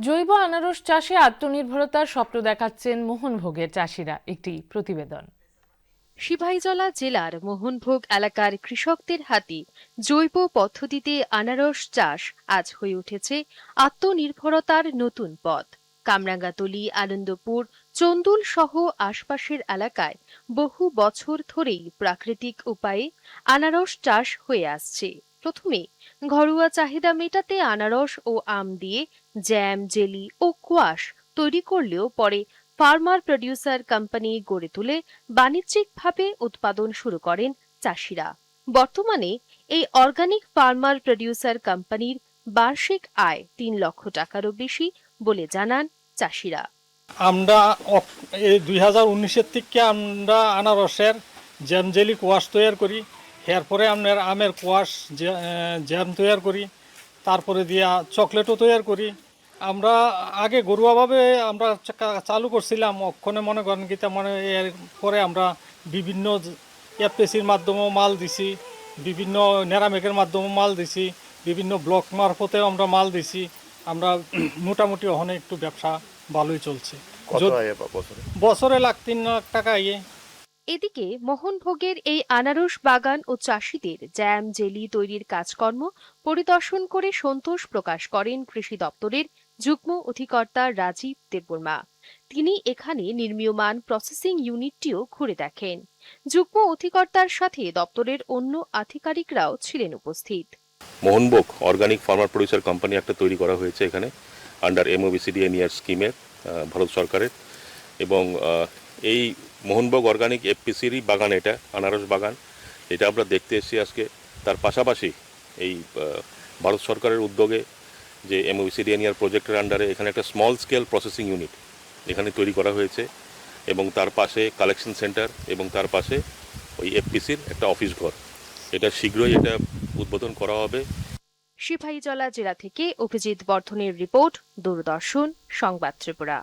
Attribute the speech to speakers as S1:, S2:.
S1: জৈব আনারস চাষে আত্মনির্ভরতার স্বপ্ন দেখাচ্ছেন মোহনভোগের চাষিরা। একটি প্রতিবেদন।
S2: সিপাহীজলা জেলার মোহনভোগ এলাকার কৃষকদের হাতে জৈব পদ্ধতিতে আনারস চাষ আজ হয়ে উঠেছে আত্মনির্ভরতার নতুন পথ। কামরাঙ্গাতলী, আনন্দপুর, চন্দুল সহ আশপাশের এলাকায় বহু বছর ধরেই প্রাকৃতিক উপায়ে আনারস চাষ হয়ে আসছে। প্রথমে ঘরোয়া চাহিদা মেটাতে আনারস ও আম দিয়ে জ্যাম, জেলি ও কোয়াশ তৈরি করলেও পরে ফার্মার প্রডিউসার কোম্পানি গড়ে তুলে বাণিজ্যিকভাবে উৎপাদন শুরু করেন চাষিরা। বর্তমানে এই অর্গানিক ফার্মার প্রডিউসার কোম্পানির বার্ষিক আয় ৩ লক্ষ টাকারও বেশি বলে জানান চাষিরা।
S3: আমরা এই 2019-এর থেকে আমরা আনারসের জ্যাম জেলি কোয়াশ তৈরি করি। এরপরে আপনার আমের কোয়াশ জ্যাম তৈরি করি, তারপরে দিয়ে চকলেটও তৈরি করি। আমরা আগে ঘরোয়াভাবে আমরা চালু করছিলাম, অক্ষণে মনে করেন গীতা মনে এর পরে আমরা বিভিন্ন এফপিসির মাধ্যমেও মাল দিছি, বিভিন্ন নেরামেকের মাধ্যমেও মাল দিছি, বিভিন্ন ব্লক মারফতেও আমরা মাল দিছি। আমরা মোটামুটি ওখানে একটু ব্যবসা ভালোই চলছে। বছরে লাখ 3 লাখ টাকা ইয়ে।
S2: এদিকে মোহনভোগের এই আনারস বাগান ও চাষিদের জ্যাম জেলি তৈরির কাজকর্ম পরিদর্শন করে সন্তোষ প্রকাশ করেন কৃষি দপ্তরের যুগ্ম অধিকর্তা রাজীব দেববর্মা। তিনি এখানে নির্মীয়মান প্রসেসিং ইউনিটটিও ঘুরে দেখেন। যুগ্ম অধিকর্তার সাথে দপ্তরের অন্য আধিকারিকরাও ছিলেন উপস্থিত।
S4: মোহনভোগ অর্গানিক ফার্মার প্রডিউসার কোম্পানি একটা তৈরি করা হয়েছে এখানে আন্ডার এমওবিসিডিএনইআর স্কিমের, ভারত সরকারের। এবং এই মোহনভোগ অর্গানিক এফপিসিরই বাগান, এটা আনারস বাগান, এটা আমরা দেখতে এসেছি আজকে। তার পাশাপাশি এই ভারত সরকারের উদ্যোগে যে এমওবিসিডিএনইআর প্রজেক্টের আন্ডারে এখানে একটা স্মল স্কেল প্রসেসিং ইউনিট এখানে তৈরি করা হয়েছে, এবং তার পাশে কালেকশন সেন্টার, এবং তার পাশে ওই এফপিসির একটা অফিস ঘর। এটা শীঘ্রই এটা উদ্বোধন করা হবে।
S2: সিপাহীজলা জেলা থেকে অভিজিৎ বর্ধনের রিপোর্ট, দূরদর্শন সংবাদ ত্রিপুরা।